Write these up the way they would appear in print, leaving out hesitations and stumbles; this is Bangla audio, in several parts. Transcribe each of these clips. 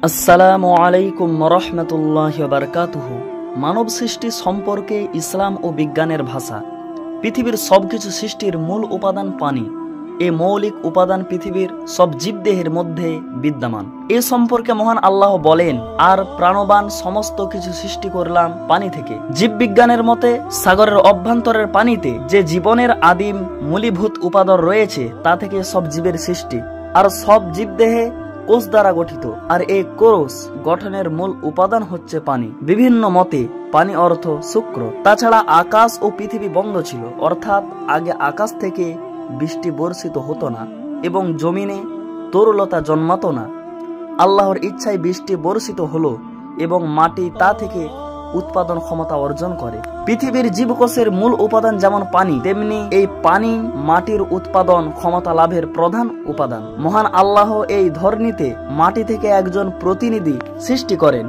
আসসালামু আলাইকুম রহমতুল্লাহি ওয়া বারাকাতুহু। মানব সৃষ্টি সম্পর্কে ইসলাম ও বিজ্ঞানের ভাষা। পৃথিবীর সবকিছু সৃষ্টির মূল উপাদান পানি। এই মৌলিক উপাদান পৃথিবীর সব জীবদেহের মধ্যে বিদ্যমান। এ সম্পর্কে মহান আল্লাহ বলেন, আর প্রাণবান সমস্ত কিছু সৃষ্টি করলাম পানি থেকে। জীববিজ্ঞানের মতে সাগরের অভ্যন্তরের পানিতে যে জীবনের আদিম মূলীভূত উপাদান রয়েছে তা থেকে সব জীবের সৃষ্টি। আর সব জীবদেহে কোষ দ্বারা গঠিত, আর এই কোষ গঠনের মূল উপাদান হচ্ছে পানি। বিভিন্ন মতে পানি অর্থ শুক্র। তাছাড়া আকাশ ও পৃথিবী বন্ধ ছিল, অর্থাৎ আগে আকাশ থেকে বৃষ্টি বর্ষিত হতো না এবং জমিনে তরুলতা জন্মাতো না। আল্লাহর ইচ্ছায় বৃষ্টি বর্ষিত হলো এবং মাটি তা থেকে উৎপাদন ক্ষমতা অর্জন করে। পৃথিবীর জীবকোষের মূল উপাদান যেমন পানি, তেমনি এই পানি মাটির উৎপাদন ক্ষমতা লাভের প্রধান উপাদান। মহান আল্লাহ এই ধরনীতে মাটি থেকে একজন প্রতিনিধি সৃষ্টি করেন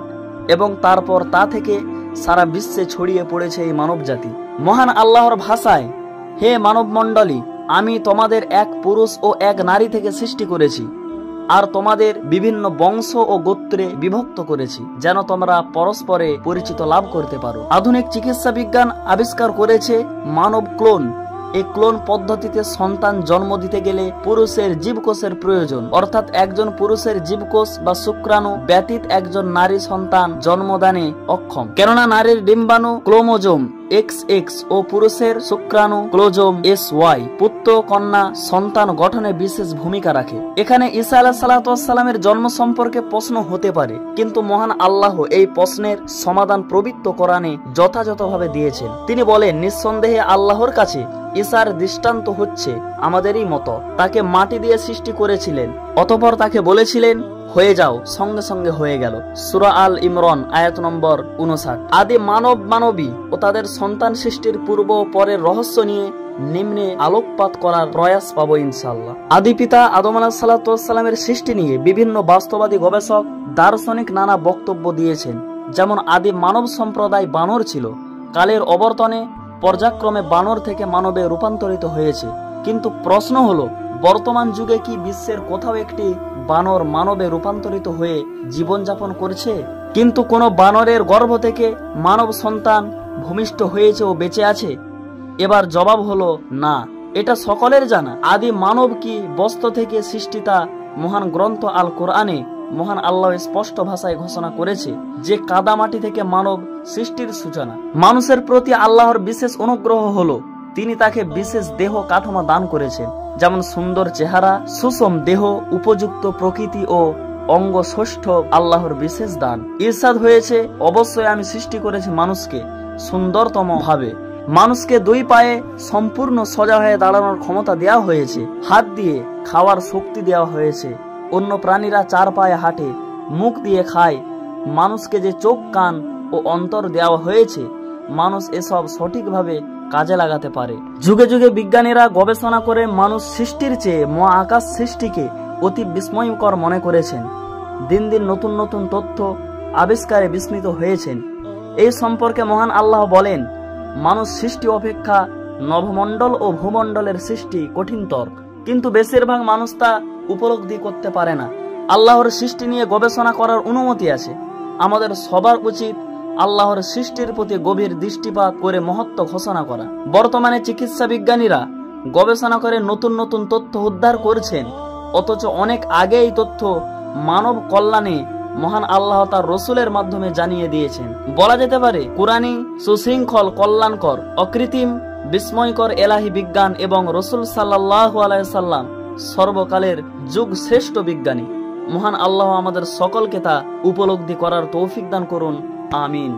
এবং তারপর তা থেকে সারা বিশ্বে ছড়িয়ে পড়েছে এই মানব জাতি। মহান আল্লাহর ভাষায়, হে মানব মণ্ডলী, আমি তোমাদের এক পুরুষ ও এক নারী থেকে সৃষ্টি করেছি আর তোমাদের বিভিন্ন বংশ ও গোত্রে বিভক্ত করেছি, যেন তোমরা পরস্পরে পরিচিত লাভ করতে পারো। আধুনিক চিকিৎসা বিজ্ঞান আবিষ্কার করেছে মানব ক্লোন। এই ক্লোন পদ্ধতিতে সন্তান জন্ম দিতে গেলে পুরুষের জীবকোষের প্রয়োজন, অর্থাৎ একজন পুরুষের জীবকোষ বা শুক্রাণু ব্যতীত একজন নারী সন্তান জন্মদানে অক্ষম, কেননা নারীর ডিম্বাণু ক্রোমোজোম XX ও পুরুষের শুক্রাণু ক্রোমোজোম SY পুত্র কন্যা সন্তান গঠনে বিশেষ ভূমিকা রাখে। এখানে ঈসা আলাইহিস সালামের জন্ম সম্পর্কে প্রশ্ন হতে পারে, কিন্তু মহান আল্লাহ এই প্রশ্নের সমাধান পবিত্র কোরআনে যথাযথভাবে দিয়েছেন। তিনি বলেন, নিঃসন্দেহে আল্লাহর কাছে ঈসার দৃষ্টান্ত হচ্ছে আমাদেরই মতো। তাকে মাটি দিয়ে সৃষ্টি করেছিলেন, অতঃপর তাকে বলেছিলেন হয়ে যাও, সঙ্গে সঙ্গে হয়ে গেল। সূরা আল ইমরান আয়াত নম্বর 59। আদি মানব মানবী ও তাদের সন্তান সৃষ্টির পূর্ব ও পরের রহস্য নিয়ে নিম্নে আলোকপাত করার প্রয়াস পাবো ইনশাআল্লাহ। আদি পিতা আদম আলাইহিস সালামের সৃষ্টি নিয়ে বিভিন্ন বাস্তববাদী গবেষক দার্শনিক নানা বক্তব্য দিয়েছেন। যেমন আদি মানব সম্প্রদায় বানর ছিল, কালের অবর্তনে পর্যায়ক্রমে বানর থেকে মানবে রূপান্তরিত হয়েছে। কিন্তু প্রশ্ন হলো, বর্তমান যুগে কি বিশ্বের কোথাও একটি বানর মানবে রূপান্তরিত হয়ে জীবনযাপন করছে? কিন্তু কোন বানরের গর্ভ থেকে মানব সন্তান ভূমিষ্ঠ হয়েছে ও বেঁচে আছে? এবার জবাব হলো না, এটা সকলের জানা। আদি মানব কি বস্তু থেকে সৃষ্টি তা মহান গ্রন্থ আল কোরআনে মহান আল্লাহ স্পষ্ট ভাষায় ঘোষণা করেছে যে কাদামাটি থেকে মানব সৃষ্টির সূচনা। মানুষের প্রতি আল্লাহর বিশেষ অনুগ্রহ হলো তিনি তাকে বিশেষ দেহ কাঠামো দান করেছেন, যেমন সুন্দর চেহারা, সুষম দেহ, উপযুক্ত প্রকৃতি ও অঙ্গ ষষ্ঠ আল্লাহর বিশেষ দান। ইরশাদ হয়েছে, অবশ্যই আমি সৃষ্টি করেছি মানুষকে সুন্দরতম ভাবে। মানুষকে দুই পায়ে সম্পূর্ণ সোজা হয়ে দাঁড়ানোর ক্ষমতা দেওয়া হয়েছে, হাত দিয়ে খাওয়ার শক্তি দেওয়া হয়েছে। অন্য প্রাণীরা চার পায়ে হাঁটে, মুখ দিয়ে খায়। মানুষকে যে চোখ, কান ও অন্তর দেওয়া হয়েছে, মানুষ এসব সঠিকভাবে কাজে লাগাতে পারে। যুগে যুগে বিজ্ঞানীরা গবেষণা করে মানুষ সৃষ্টির চেয়ে মহাকাশ সৃষ্টিকে অতি বিস্ময়কর মনে করেছেন। দিন দিন নতুন নতুন তথ্য আবিষ্কারে বিস্মিত হয়েছেন। এই সম্পর্কে মহান আল্লাহ বলেন, মানুষ সৃষ্টি অপেক্ষা নভমণ্ডল ও ভূমণ্ডলের সৃষ্টি কঠিনতর, কিন্তু বেশিরভাগ মানুষ তা উপলব্ধি করতে পারে না। আল্লাহর সৃষ্টি নিয়ে গবেষণা করার অনুমতি আছে। আমাদের সবার উচিত আল্লাহর সৃষ্টির প্রতি গভীর দৃষ্টিপাত করে মহত্ব ঘোষণা করা। বর্তমানে চিকিৎসা বিজ্ঞানীরা গবেষণা করে নতুন নতুন তথ্য উদ্ধার করছেন, অথচ অনেক আগে এই তথ্য মানব কল্যাণে মহান আল্লাহ তার রসুলের মাধ্যমে জানিয়ে দিয়েছেন। বলা যেতে পারে কুরআনী সুশৃঙ্খল, কল্যাণকর, অকৃত্রিম, বিস্ময়কর এলাহি বিজ্ঞান এবং রসুল সাল্লাল্লাহু আলাইহি সাল্লাম সর্বকালের যুগ শ্রেষ্ঠ বিজ্ঞানী। মহান আল্লাহ আমাদের সকলকে তা উপলব্ধি করার তৌফিক দান করুন। আমিন।